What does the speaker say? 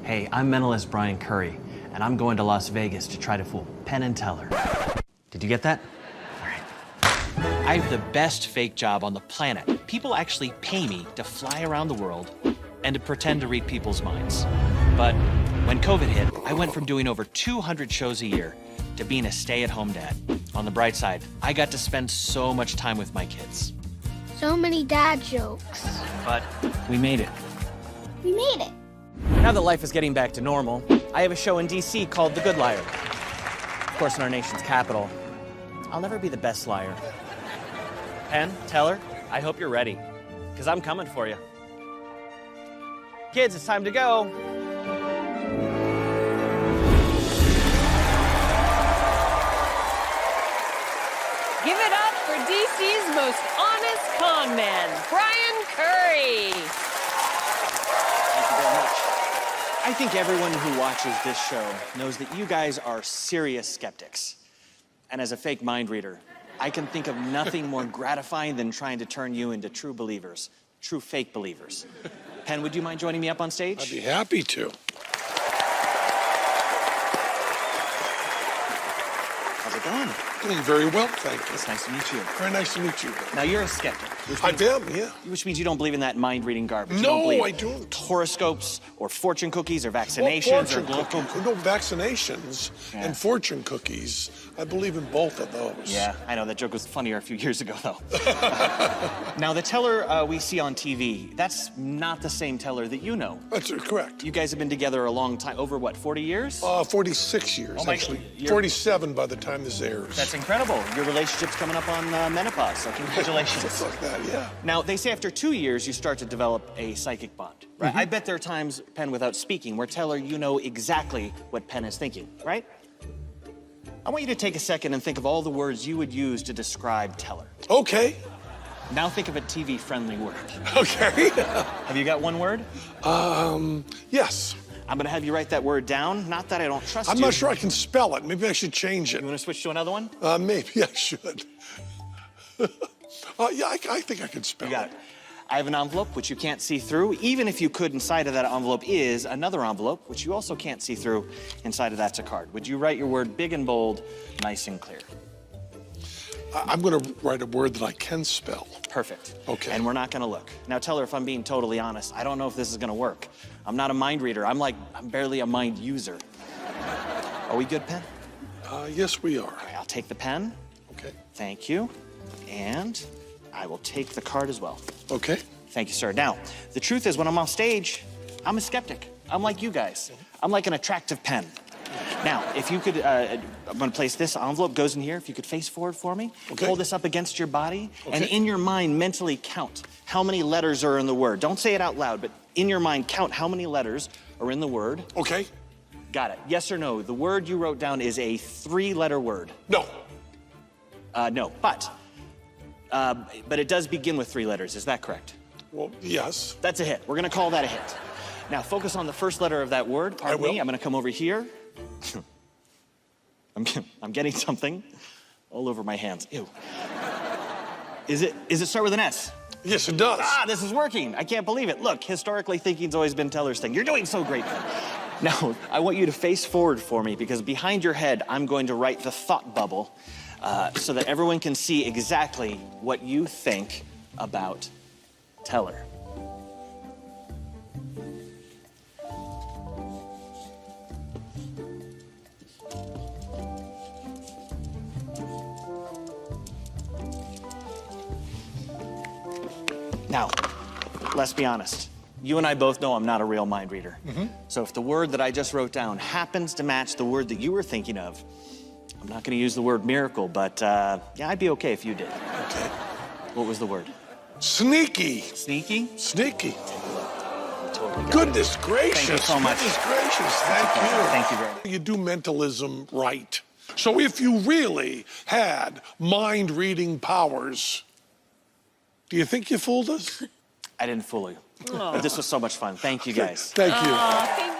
Hey, I'm Mentalist Brian Curry, and I'm going to Las Vegas to try to fool Penn and Teller. Did you get that? All right. I have the best fake job on the planet. People actually pay me to fly around the world and to pretend to read people's minds. But when COVID hit, I went from doing over 200 shows a year to being a stay-at-home dad. On the bright side, I got to spend so much time with my kids. So many dad jokes. But we made it. We made it. Now that life is getting back to normal, I have a show in DC called The Good Liar. Of course, in our nation's capital, I'll never be the best liar. Penn, Teller, I hope you're ready, because I'm coming for you. Kids, it's time to go. Give it up for DC's most honest con man, Brian Curry. Thank you very much. I think everyone who watches this show knows that you guys are serious skeptics. And as a fake mind reader, I can think of nothing more gratifying than trying to turn you into true believers, true fake believers. Penn, would you mind joining me up on stage? I'd be happy to. How's it going? Doing very well, thank you. It's nice to meet you. Very nice to meet you. Now, you're a skeptic. I am, yeah. Which means you don't believe in that mind-reading garbage. No, you I don't don't. believe horoscopes or fortune cookies or vaccinations or No, vaccinations and fortune cookies. I believe in both of those. Yeah, I know. That joke was funnier a few years ago, though. Now, the Teller we see on TV, that's not the same Teller that you know. That's correct. You guys have been together a long time. Over, what, 40 years? 46 years, Oh my actually. God. 47 by the time this airs. That's incredible. Your relationship's coming up on menopause, so congratulations. Just like that, yeah. Now, they say after 2 years, you start to develop a psychic bond, right? I bet there are times, Penn, without speaking, where Teller, you know exactly what Penn is thinking, right? I want you to take a second and think of all the words you would use to describe Teller. Okay. Now think of a TV-friendly word. Okay. Have you got one word? Yes. I'm gonna have you write that word down. Not that I don't trust you. I'm not sure I can spell it. Maybe I should change it. You wanna switch to another one? Maybe I should. Yeah, I think I can spell You got it. I have an envelope, which you can't see through. Even if you could, inside of that envelope is another envelope, which you also can't see through. Inside of that's a card. Would you write your word big and bold, nice and clear? I'm going to write a word that I can spell. Perfect. Okay. And we're not gonna look. Now, Teller, if I'm being totally honest, I don't know if this is gonna work. I'm not a mind reader. I'm barely a mind user. Are we good, Penn? Yes, we are. All right, I'll take the pen. Okay. Thank you. And I will take the card as well. Okay. Thank you, sir. Now, the truth is, when I'm off stage, I'm a skeptic. I'm like you guys. I'm like an attractive pen. Now, if you could, I'm gonna place this envelope, goes in here. If you could face forward for me. Okay. Hold this up against your body, and Okay. in your mind, mentally count how many letters are in the word. Don't say it out loud, but in your mind, count how many letters are in the word. Okay. Got it. Yes or no? The word you wrote down is a 3-letter word. No. No, but it does begin with 3 letters. Is that correct? Well, yes. That's a hit. We're gonna call that a hit. Now, focus on the first letter of that word. Pardon me. I'm gonna come over here. I'm getting something all over my hands. Ew. Is it start with an S? Yes, it does. Ah, this is working. I can't believe it. Look, historically thinking's always been Teller's thing. You're doing so great. Now, I want you to face forward for me, because behind your head, I'm going to write the thought bubble so that everyone can see exactly what you think about Teller. Now, let's be honest. You and I both know I'm not a real mind reader. So if the word that I just wrote down happens to match the word that you were thinking of, I'm not gonna use the word miracle, but yeah, I'd be okay if you did. Okay. What was the word? Sneaky. Sneaky? Sneaky. Totally got it. Goodness gracious. Thank you so much. Goodness gracious. Thank you. Thank you very much. You do mentalism right. So if you really had mind-reading powers, do you think you fooled us? I didn't fool you. But this was so much fun. Thank you, guys. Thank you. Thank